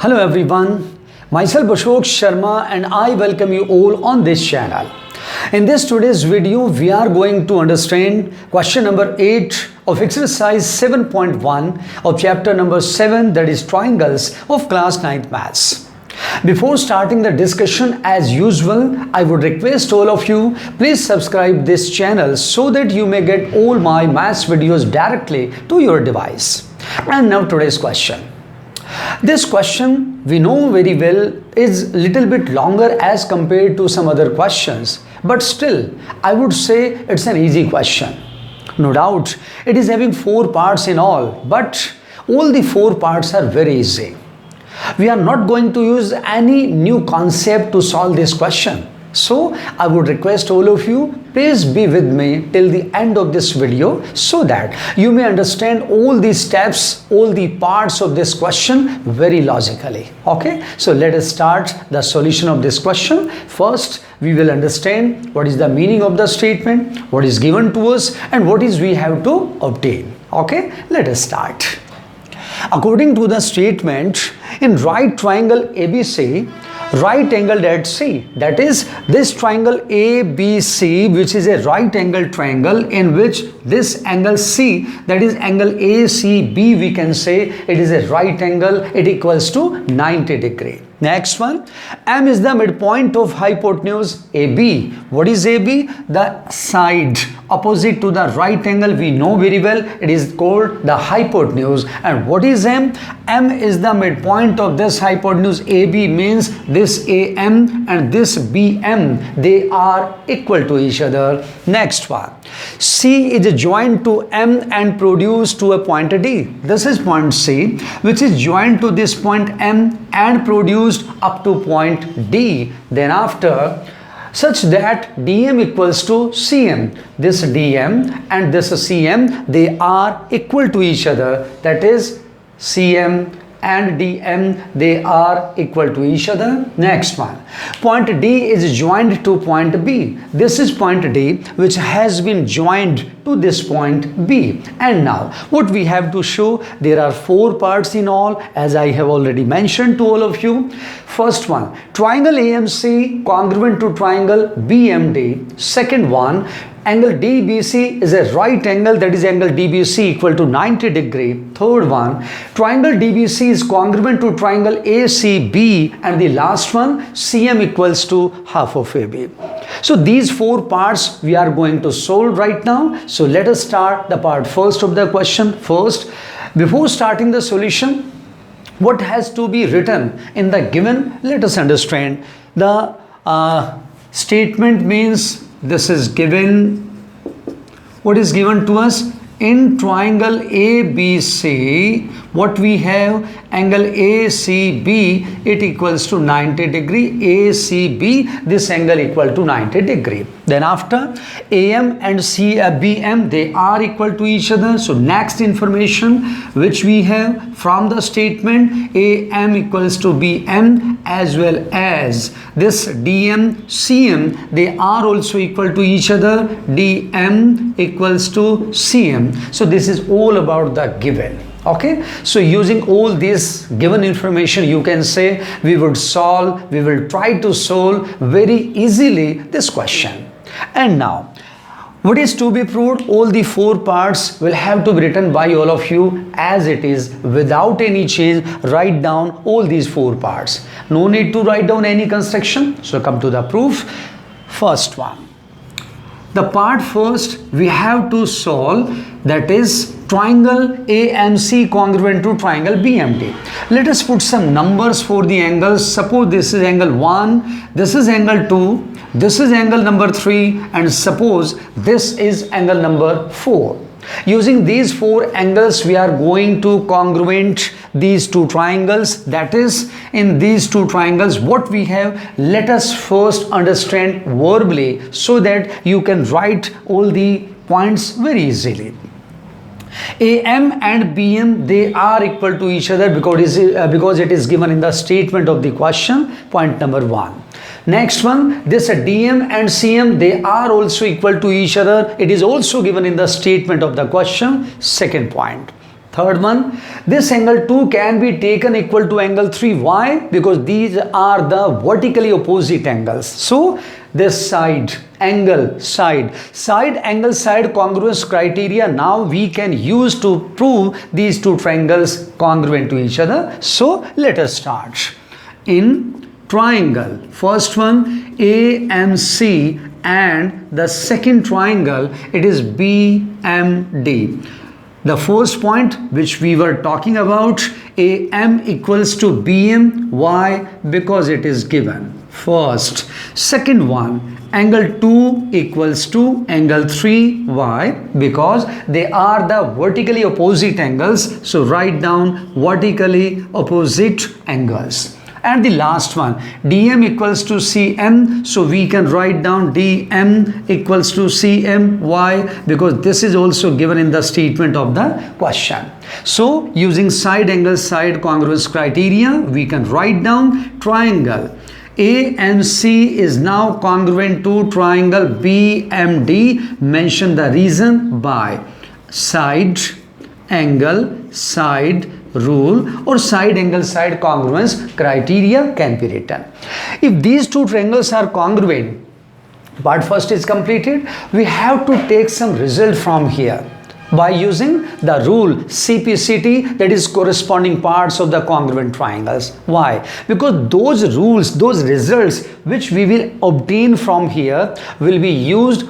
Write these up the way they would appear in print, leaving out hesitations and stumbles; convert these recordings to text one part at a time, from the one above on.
Hello everyone, myself Ashok Sharma and I welcome you all on this channel. In this today's video, we are going to understand question number 8 of exercise 7.1 of chapter number 7, that is triangles of class 9th maths. Before starting the discussion, as usual, I would request all of you, please subscribe this channel so that you may get all my maths videos directly to your device. And now today's question. This question we know very well is little bit longer as compared to some other questions, but still I would say it's an easy question. No doubt it is having 4 parts in all, but all the 4 parts are very easy. We are not going to use any new concept to solve this question. So I would request all of you, please be with me till the end of this video so that you may understand all these steps, all the parts of this question very logically. Okay, so let us start the solution of this question. First, we will understand what is the meaning of the statement, what is given to us, and what is we have to obtain. Okay, let us start. According to the statement, in right triangle ABC, right angled at C, that is this triangle ABC, which is a right angled triangle in which this angle C, that is angle ACB, we can say it is a right angle, it equals to 90 degree. Next one, M is the midpoint of hypotenuse AB. What is AB? The side opposite to the right angle, we know very well, it is called the hypotenuse. And what is M? M is the midpoint of this hypotenuse. AB means this AM and this BM, they are equal to each other. Next one, C is joined to M and produced to a point D. This is point C, which is joined to this point M and produced up to point D. Then after, such that DM equals to CM. This DM and this CM, they are equal to each other. That is CM and DM, they are equal to each other. Next one, point D is joined to point B. This is point D which has been joined to this point B. And now what we have to show, there are 4 parts in all, as I have already mentioned to all of you. First one, triangle AMC congruent to triangle BMD. Second one, angle DBC is a right angle, that is angle DBC equal to 90 degree. Third one, triangle DBC is congruent to triangle ACB. And the last one, CM equals to half of AB. So these 4 parts we are going to solve right now. So let us start the part first of the question. First, before starting the solution, what has to be written in the given? Let us understand. The statement means this is given. What is given to us? In triangle ABC, what we have, angle ACB, it equals to 90 degree. ACB, this angle equal to 90 degree. Then after, AM and BM, they are equal to each other. So next information which we have from the statement, AM equals to BM as well as this DM, CM, they are also equal to each other. DM equals to CM. So this is all about the given. Okay, so using all this given information, you can say we will try to solve very easily this question. And now, what is to be proved? All the 4 parts will have to be written by all of you as it is, without any change. Write down all these 4 parts. No need to write down any construction. So come to the proof. First one, the part first we have to solve, that is triangle AMC congruent to triangle BMD. Let us put some numbers for the angles. Suppose this is angle 1, this is angle 2, this is angle number 3, and suppose this is angle number 4. Using these 4 angles, we are going to congruent these 2 triangles. That is, in these 2 triangles, what we have, let us first understand verbally so that you can write all the points very easily. AM and BM, they are equal to each other because it is given in the statement of the question, point number 1. Next one, this DM and CM, they are also equal to each other. It is also given in the statement of the question, second point. Third one, this angle 2 can be taken equal to angle 3. Why? Because these are the vertically opposite angles. So this side, angle, side angle, side congruence criteria now we can use to prove these two triangles congruent to each other. So let us start. In triangle, first one AMC, and the second triangle, it is BMD. The first point which we were talking about, AM equals to BM. Why? Because it is given. First. Second one, angle 2 equals to angle 3. Why? Because they are the vertically opposite angles. So write down vertically opposite angles. And the last one, DM equals to CM. So we can write down DM equals to CM. Why? Because this is also given in the statement of the question. So using side angle, side congruence criteria, we can write down triangle AMC is now congruent to triangle BMD. Mention the reason by side angle, side rule, or side angle, side congruence criteria can be written. If these two triangles are congruent, part first is completed. We have to take some result from here by using the rule CPCT, that is corresponding parts of the congruent triangles. Why? Because those rules, those results which we will obtain from here will be used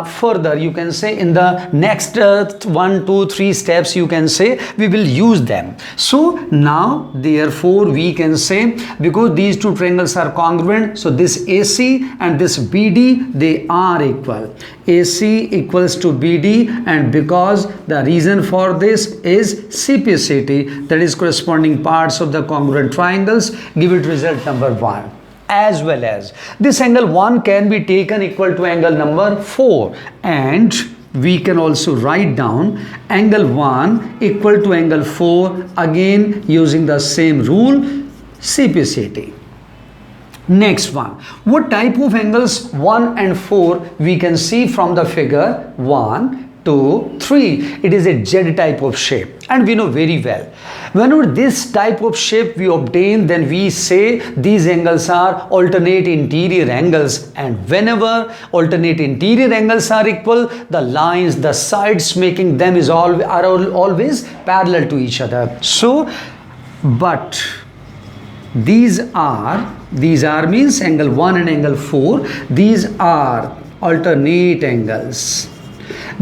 further, you can say in the next 1, 2, 3 steps, you can say we will use them. So now therefore we can say, because these two triangles are congruent, so this AC and this BD, they are equal. AC equals to BD, and because the reason for this is CPCT, that is corresponding parts of the congruent triangles, give it result number 1. As well as this angle 1 can be taken equal to angle number 4, and we can also write down angle 1 equal to angle 4, again using the same rule CPCT. Next one, what type of angles 1 and 4 we can see from the figure 1, 2, 3. It is a Z type of shape, and we know very well, whenever this type of shape we obtain, then we say these angles are alternate interior angles, and whenever alternate interior angles are equal, the lines, the sides making them are always parallel to each other. So but these are means angle 1 and angle 4, these are alternate angles.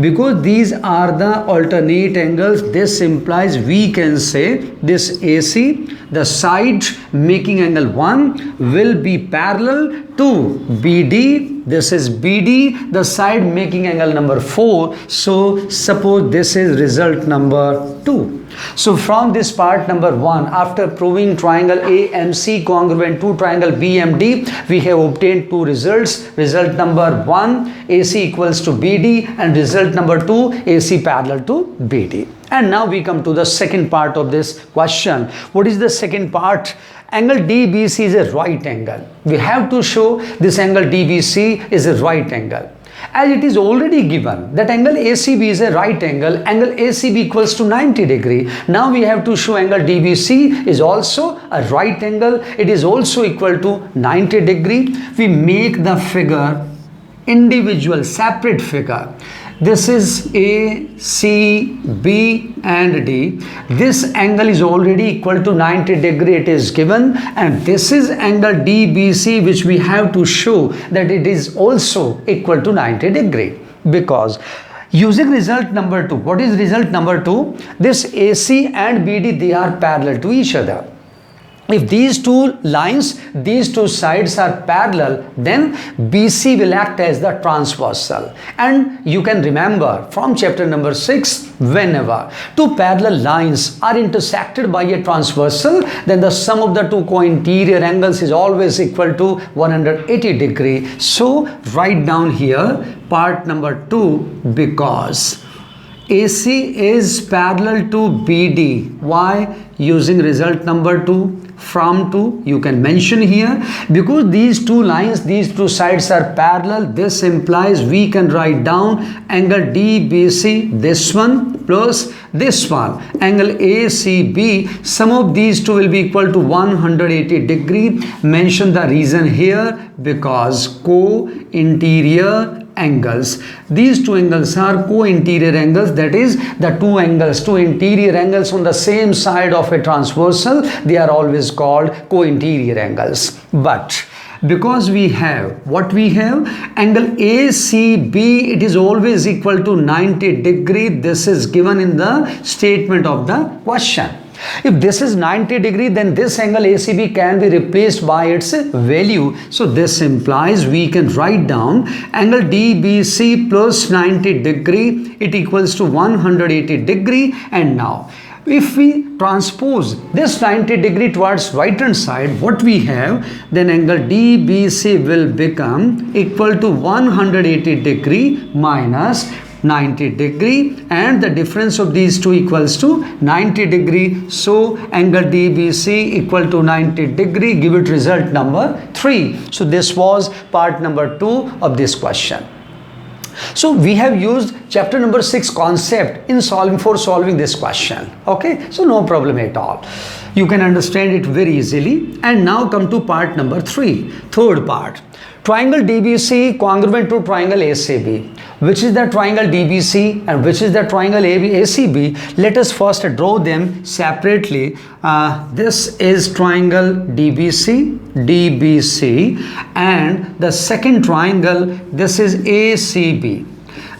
Because these are the alternate angles, this implies we can say this AC, the side making angle 1 will be parallel to BD. This is BD, the side making angle number 4. So suppose this is result number 2. So from this part number 1, after proving triangle AMC congruent to triangle BMD, we have obtained two results. Result number 1, AC equals to BD, and result number 2, AC parallel to BD. And now we come to the second part of this question. What is the second part? Angle DBC is a right angle. We have to show this angle DBC is a right angle. As it is already given that angle ACB is a right angle, angle ACB equals to 90 degree. Now we have to show angle DBC is also a right angle. It is also equal to 90 degree. We make the figure individual, separate figure. This is A, C, B and D. This angle is already equal to 90 degree, it is given, and this is angle DBC, which we have to show that it is also equal to 90 degree. Because using result number 2, what is result number 2? This AC and BD, they are parallel to each other. If these two lines, these two sides are parallel, then BC will act as the transversal. And you can remember from chapter number 6, whenever two parallel lines are intersected by a transversal, then the sum of the two co-interior angles is always equal to 180 degree. So write down here part number 2, because AC is parallel to BD. Why? Using result number 2. From 2, you can mention here, because these two lines, these two sides are parallel, this implies we can write down angle DBC, this one plus this one, angle ACB, sum of these two will be equal to 180 degree. Mention the reason here, because co-interior angles. These two angles are co-interior angles, that is the two interior angles on the same side of a transversal, they are always called co-interior angles. But because we have angle ACB, it is always equal to 90 degree. This is given in the statement of the question. If this is 90 degree, then this angle ACB can be replaced by its value. So this implies we can write down angle DBC plus 90 degree, it equals to 180 degree. And now if we transpose this 90 degree towards right hand side, what we have, then angle DBC will become equal to 180 degree minus 90 degree, and the difference of these two equals to 90 degree. So angle DBC equal to 90 degree, give it result number 3. So this was part number 2 of this question. So we have used chapter number 6 concept in solving this question. Okay, so no problem at all. You can understand it very easily. And now come to part number 3, third part. Triangle DBC congruent to triangle ACB. Which is the triangle DBC and which is the triangle ACB? Let us first draw them separately. This is triangle DBC, and the second triangle, this is ACB.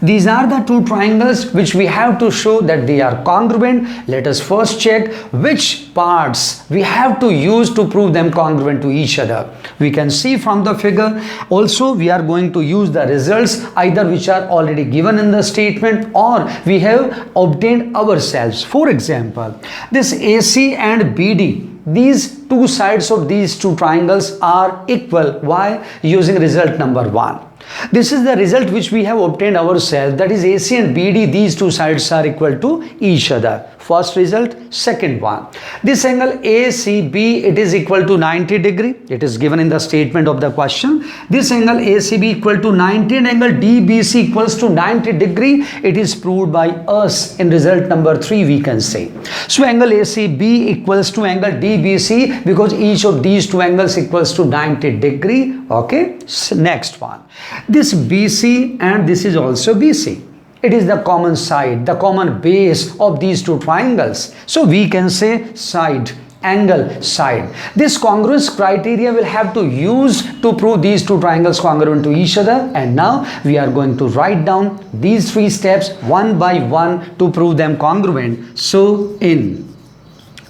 These are the two triangles which we have to show that they are congruent. Let us first check which parts we have to use to prove them congruent to each other. We can see from the figure. Also, we are going to use the results either which are already given in the statement or we have obtained ourselves. For example, this AC and BD, these two sides of these two triangles are equal. Why? Using result number 1. This is the result which we have obtained ourselves, that is AC and BD, these two sides are equal to each other. First result. Second one, this angle ACB, it is equal to 90 degree. It is given in the statement of the question. This angle ACB equal to 90 and angle DBC equals to 90 degree. It is proved by us in result number 3, we can say. So angle ACB equals to angle DBC because each of these two angles equals to 90 degree. Okay, so next one, this BC and this is also BC. It is the common side, the common base of these two triangles. So we can say side, angle, side. This congruence criteria will have to use to prove these two triangles congruent to each other. And now we are going to write down these 3 steps one by one to prove them congruent. So in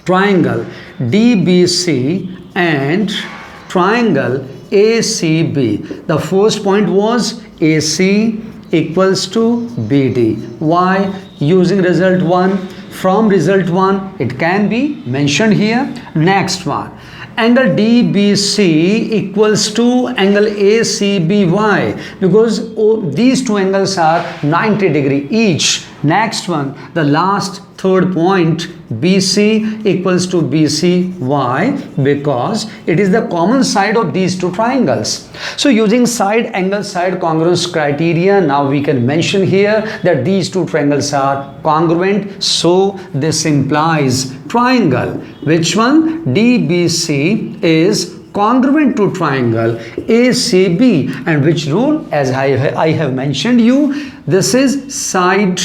triangle DBC and triangle ACB, the first point was AC equals to BD. Why? Using result 1. From result 1, it can be mentioned here. Next one, angle DBC equals to angle ACB. Why? Because these two angles are 90 degree each. Next one, the last third point, BC equals to BC. Why? Because it is the common side of these two triangles. So using side, angle, side congruence criteria, now we can mention here that these two triangles are congruent. So this implies triangle, which one? DBC is congruent to triangle ACB. And which rule? As I have mentioned you, this is side,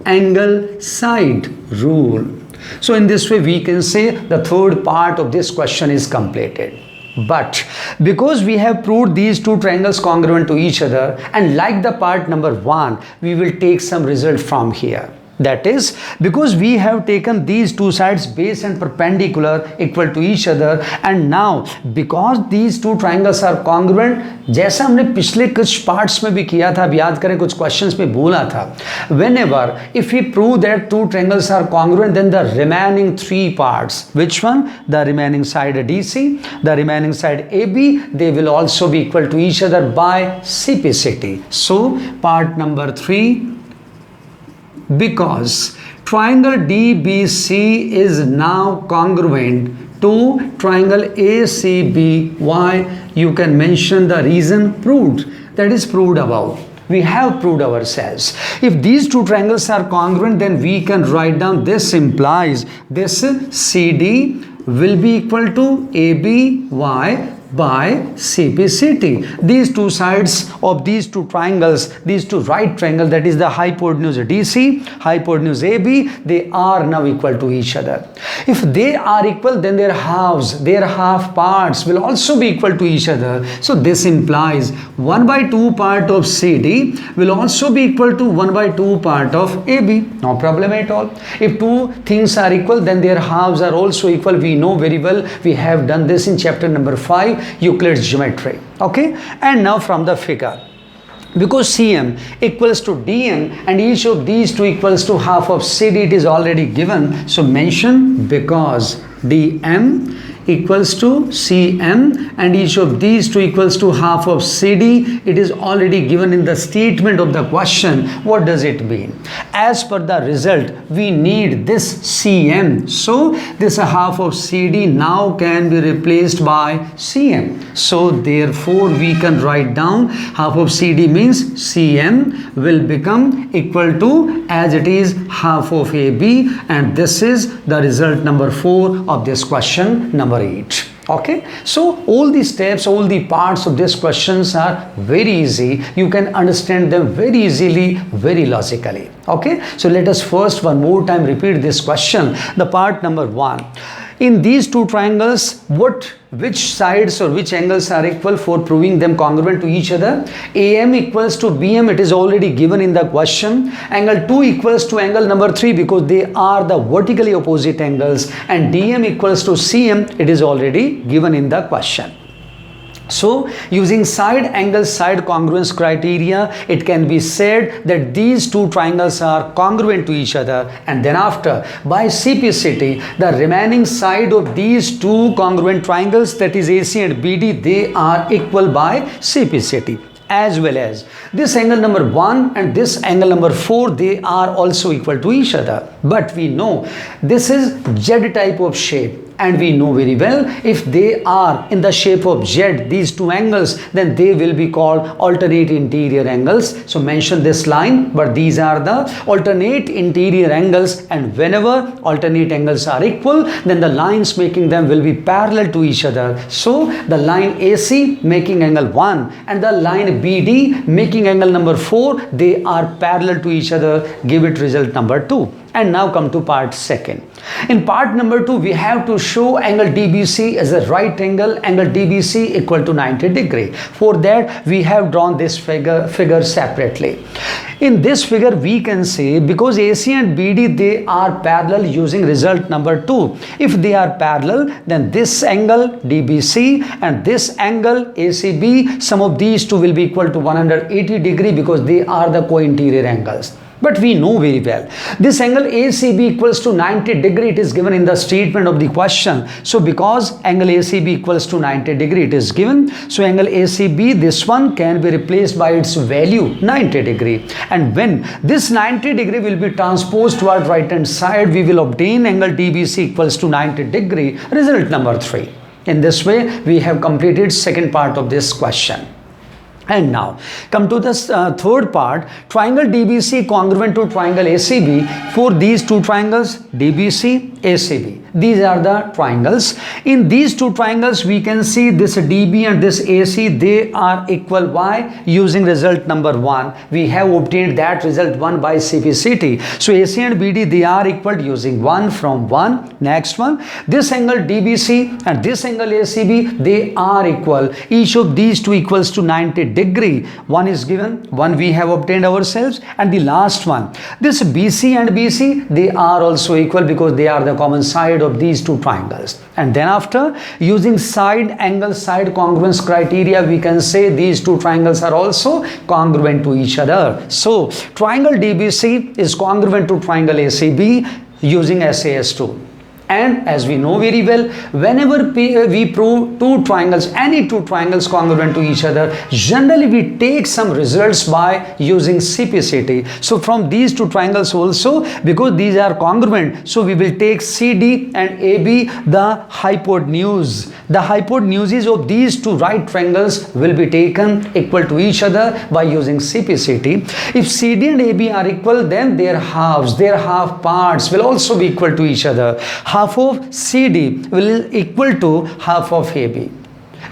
angle, side rule. So in this way we can say the third part of this question is completed. But because we have proved these two triangles congruent to each other, and like the part number 1, we will take some result from here. That is, because we have taken these two sides base and perpendicular equal to each other, and now because these two triangles are congruent, जैसा हमने पिछले कुछ parts में भी किया था, अब याद करें कुछ questions में बोला था, whenever if we prove that two triangles are congruent, then the remaining 3 parts, which one? The remaining side DC, the remaining side AB, they will also be equal to each other by CP/CD. So part number 3, because triangle DBC is now congruent to triangle ACB. Why? You can mention the reason proved, that is proved above. we have proved ourselves. If these two triangles are congruent, then we can write down this implies this CD will be equal to ABY by CPCT. These two sides of these two triangles, these two right triangles, that is the hypotenuse DC, hypotenuse AB, they are now equal to each other. If they are equal, then their halves, their half parts will also be equal to each other. So this implies 1/2 part of CD will also be equal to 1/2 part of AB. No problem at all. If two things are equal, then their halves are also equal. We know very well, we have done this in chapter number 5, Euclid's geometry. Okay, and now from the figure, because CM equals to DM and each of these two equals to half of CD, it is already given. So mention because DM equals to CM and each of these two equals to half of CD, it is already given in the statement of the question. What does it mean? As per the result, we need this CM. So this half of CD now can be replaced by CM. So therefore we can write down half of CD means CM will become equal to, as it is, half of AB, and this is the result number 4 of this question number 8. Okay, so all the steps, all the parts of these questions are very easy. You can understand them very easily, very logically. Okay, so let us first one more time repeat this question. The part number 1. In these two triangles, which sides or which angles are equal for proving them congruent to each other? AM equals to BM, it is already given in the question. Angle 2 equals to angle number 3 because they are the vertically opposite angles, and DM equals to CM, it is already given in the question. So using side angle side congruence criteria, it can be said that these two triangles are congruent to each other, and then after by CPCT, the remaining side of these two congruent triangles, that is AC and BD, they are equal by CPCT. As well as this angle number 1 and this angle number 4, they are also equal to each other. But we know this is Z type of shape, and we know very well if they are in the shape of Z, these two angles, then they will be called alternate interior angles. So mention this line, but these are the alternate interior angles, and whenever alternate angles are equal, then the lines making them will be parallel to each other. So the line AC making angle 1 and the line BD making angle number 4, they are parallel to each other. Give it result number 2. And now come to part 2. In part number 2, we have to show angle DBC as a right angle, angle DBC equal to 90 degree. For that, we have drawn this figure separately. In this figure, we can say because AC and BD, they are parallel using result number 2. If they are parallel, then this angle DBC and this angle ACB, sum of these two will be equal to 180 degree because they are the co-interior angles. But we know very well this angle ACB equals to 90 degree, it is given in the statement of the question. So because angle ACB equals to 90 degree, it is given. So angle ACB, this one can be replaced by its value 90 degree. And when this 90 degree will be transposed toward right hand side, we will obtain angle DBC equals to 90 degree. Result number 3. In this way, we have completed second part of this question. And now come to this third part, triangle DBC congruent to triangle ACB. For these two triangles, DBC, ACB, these are the triangles. In these two triangles, we can see this DB and this AC, they are equal. Why? Using result number 1, we have obtained that result 1 by CPCT. So AC and BD, they are equal using 1 from 1. Next one, this angle DBC and this angle ACB, they are equal. Each of these two equals to 90 degree. One is given, one we have obtained ourselves, and the last one, this BC and BC, they are also equal because they are the common side of these two triangles. And then after using side angle side congruence criteria, we can say these two triangles are also congruent to each other. So triangle DBC is congruent to triangle ACB using SAS2. And as we know very well, whenever we prove two triangles, any two triangles congruent to each other, generally we take some results by using CPCT. So from these two triangles also, because these are congruent, so we will take CD and AB, the hypotenuse. The hypotenuses of these two right triangles will be taken equal to each other by using CPCT. If CD and AB are equal, then their halves, their half parts will also be equal to each other. Half of CD will equal to half of AB.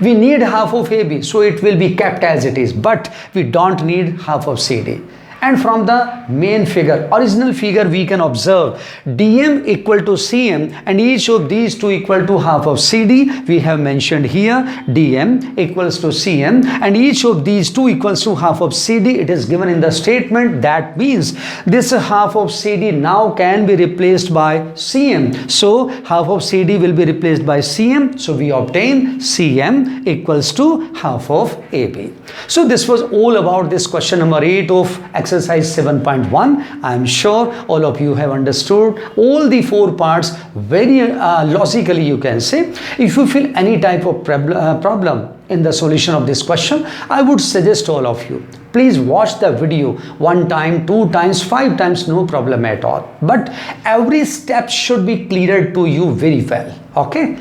We need half of AB, so it will be kept as it is, but we don't need half of CD. And from the main figure, original figure, we can observe DM equal to CM and each of these two equal to half of CD. We have mentioned here DM equals to CM and each of these two equals to half of CD. It is given in the statement. That means this half of CD now can be replaced by CM. So half of CD will be replaced by CM. So we obtain CM equals to half of AB. So this was all about this question number 8 of exercise 7.1. I am sure all of you have understood all the 4 parts very logically, you can say. If you feel any type of problem in the solution of this question, I would suggest all of you, please watch the video 1 time, 2 times, 5 times, no problem at all. But every step should be cleared to you very well. Okay?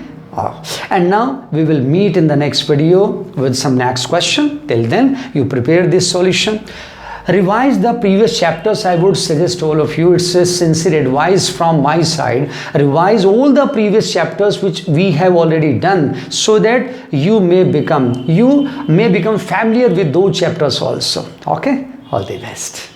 And now we will meet in the next video with some next question. Till then, you prepare this solution. Revise the previous chapters. I would suggest all of you, it's a sincere advice from my side. Revise all the previous chapters which we have already done, so that you may become familiar with those chapters also. Okay, all the best.